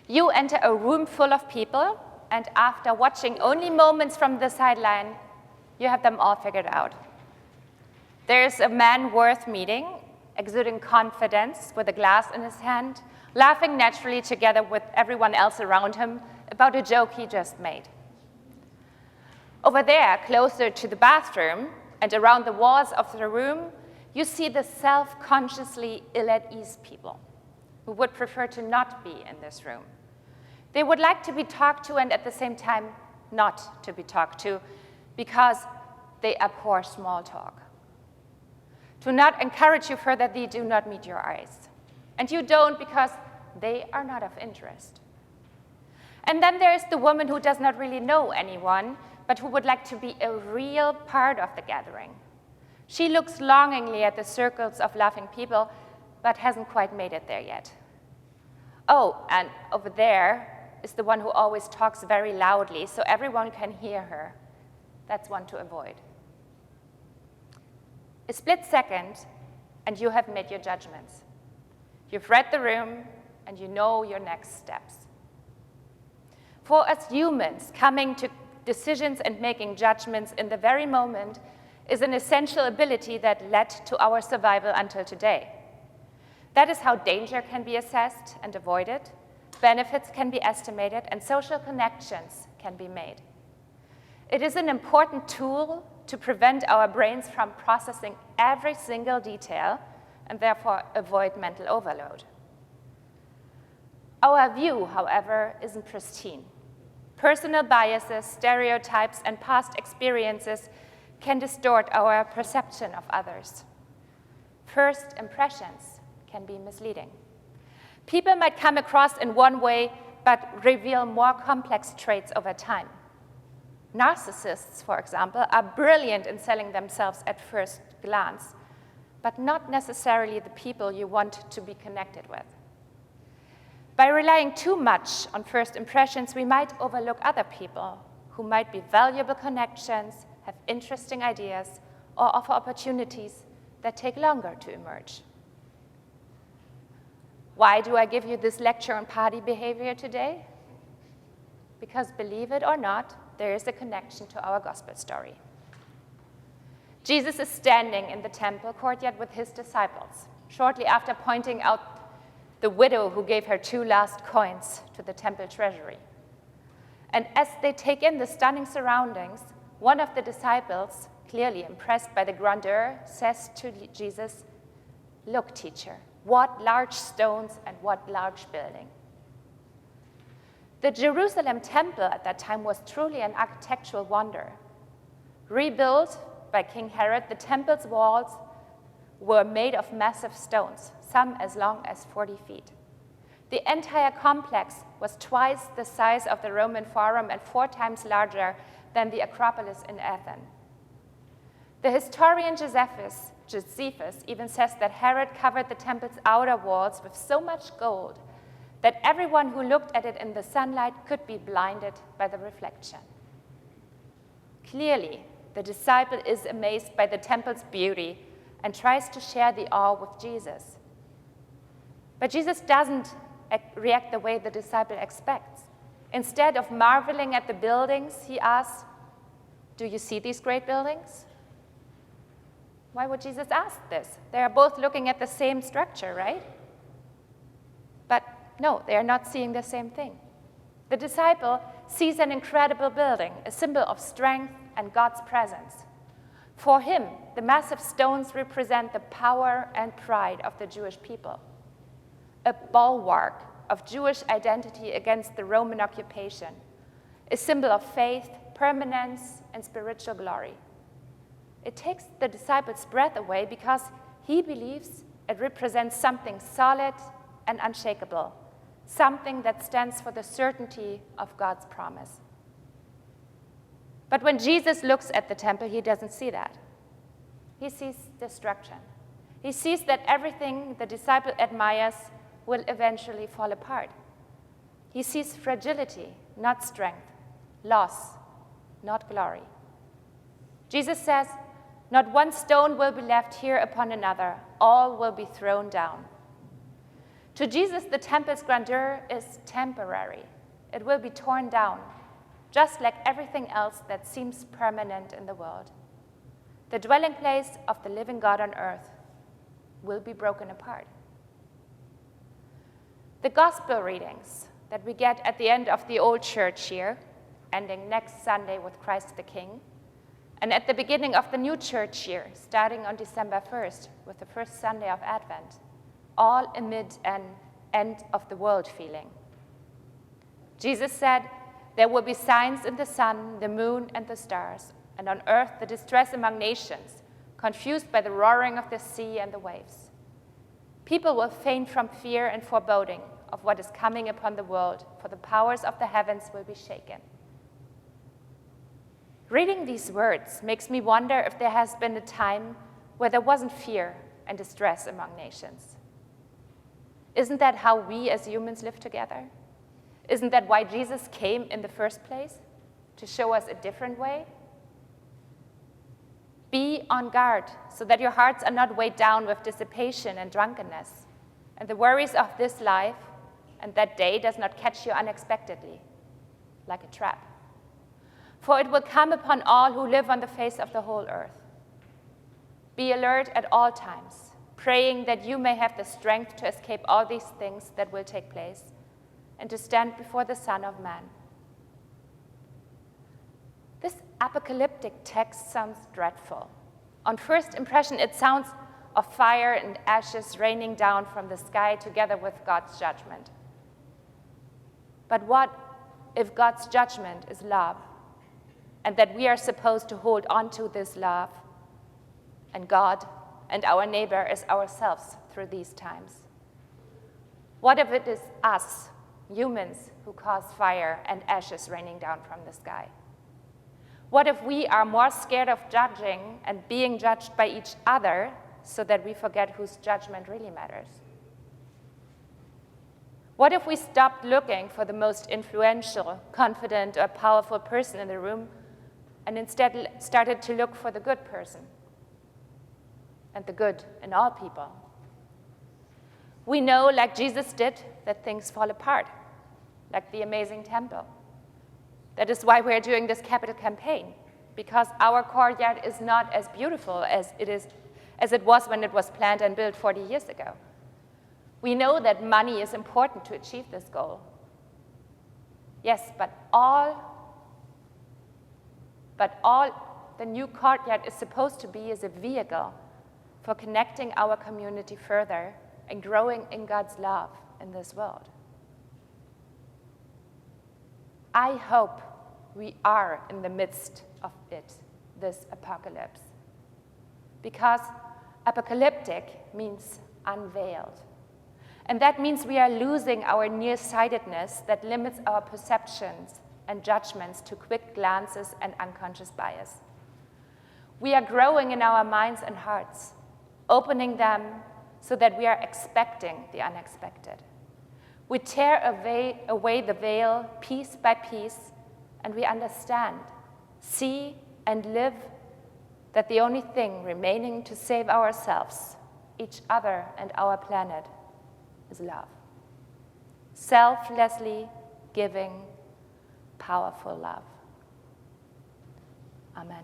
You enter a room full of people, and after watching only moments from the sideline, you have them all figured out. There's a man worth meeting, exuding confidence with a glass in his hand, laughing naturally together with everyone else around him about a joke he just made. Over there, closer to the bathroom and around the walls of the room, you see the self-consciously ill-at-ease people who would prefer to not be in this room. They would like to be talked to and at the same time not to be talked to because they abhor small talk. To not encourage you further, they do not meet your eyes. And you don't because they are not of interest. And then there is the woman who does not really know anyone, but who would like to be a real part of the gathering. She looks longingly at the circles of laughing people, but hasn't quite made it there yet. Oh, and over there is the one who always talks very loudly so everyone can hear her. That's one to avoid. A split second, and you have made your judgments. You've read the room, and you know your next steps. For us humans, coming to decisions and making judgments in the very moment is an essential ability that led to our survival until today. That is how danger can be assessed and avoided, benefits can be estimated, and social connections can be made. It is an important tool to prevent our brains from processing every single detail and therefore avoid mental overload. Our view, however, isn't pristine. Personal biases, stereotypes, and past experiences can distort our perception of others. First impressions can be misleading. People might come across in one way, but reveal more complex traits over time. Narcissists, for example, are brilliant in selling themselves at first glance, but not necessarily the people you want to be connected with. By relying too much on first impressions, we might overlook other people who might be valuable connections, have interesting ideas, or offer opportunities that take longer to emerge. Why do I give you this lecture on party behavior today? Because believe it or not, there is a connection to our gospel story. Jesus is standing in the temple courtyard with his disciples, shortly after pointing out the widow who gave her 2 last coins to the temple treasury. And as they take in the stunning surroundings, one of the disciples, clearly impressed by the grandeur, says to Jesus, "Look, teacher, what large stones and what large building." The Jerusalem temple at that time was truly an architectural wonder. Rebuilt by King Herod, the temple's walls were made of massive stones, some as long as 40 feet. The entire complex was twice the size of the Roman Forum and 4 times larger than the Acropolis in Athens. The historian Josephus even says that Herod covered the temple's outer walls with so much gold that everyone who looked at it in the sunlight could be blinded by the reflection. Clearly, the disciple is amazed by the temple's beauty and tries to share the awe with Jesus. But Jesus doesn't react the way the disciple expects. Instead of marveling at the buildings, he asks, "Do you see these great buildings?" Why would Jesus ask this? They are both looking at the same structure, right? But no, they are not seeing the same thing. The disciple sees an incredible building, a symbol of strength and God's presence. For him, the massive stones represent the power and pride of the Jewish people, a bulwark of Jewish identity against the Roman occupation, a symbol of faith, permanence, and spiritual glory. It takes the disciple's breath away because he believes it represents something solid and unshakable, something that stands for the certainty of God's promise. But when Jesus looks at the temple, he doesn't see that. He sees destruction. He sees that everything the disciple admires will eventually fall apart. He sees fragility, not strength, loss, not glory. Jesus says, "Not one stone will be left here upon another, all will be thrown down." To Jesus, the temple's grandeur is temporary. It will be torn down, just like everything else that seems permanent in the world. The dwelling place of the living God on earth will be broken apart. The gospel readings that we get at the end of the old church year, ending next Sunday with Christ the King, and at the beginning of the new church year, starting on December 1st with the first Sunday of Advent, all amid an end of the world feeling. Jesus said, "There will be signs in the sun, the moon, and the stars, and on earth the distress among nations, confused by the roaring of the sea and the waves. People will faint from fear and foreboding of what is coming upon the world, for the powers of the heavens will be shaken." Reading these words makes me wonder if there has been a time where there wasn't fear and distress among nations. Isn't that how we as humans live together? Isn't that why Jesus came in the first place? To show us a different way? Be on guard so that your hearts are not weighed down with dissipation and drunkenness, and the worries of this life, and that day does not catch you unexpectedly, like a trap. For it will come upon all who live on the face of the whole earth. Be alert at all times, praying that you may have the strength to escape all these things that will take place, and to stand before the Son of Man. This apocalyptic text sounds dreadful. On first impression, it sounds of fire and ashes raining down from the sky together with God's judgment. But what if God's judgment is love, and that we are supposed to hold on to this love, and God and our neighbor as ourselves through these times? What if it is us, humans, who cause fire and ashes raining down from the sky? What if we are more scared of judging and being judged by each other so that we forget whose judgment really matters? What if we stopped looking for the most influential, confident, or powerful person in the room and instead started to look for the good person and the good in all people? We know, like Jesus did, that things fall apart, like the amazing temple. That is why we're doing this capital campaign, because our courtyard is not as beautiful as it was when it was planned and built 40 years ago. We know that money is important to achieve this goal. Yes, but all the new courtyard is supposed to be is a vehicle for connecting our community further and growing in God's love in this world. I hope we are in the midst of it, this apocalypse, because apocalyptic means unveiled. And that means we are losing our nearsightedness that limits our perceptions and judgments to quick glances and unconscious bias. We are growing in our minds and hearts, opening them so that we are expecting the unexpected. We tear away the veil piece by piece, and we understand, see, and live that the only thing remaining to save ourselves, each other, and our planet is love. Selflessly giving, powerful love. Amen.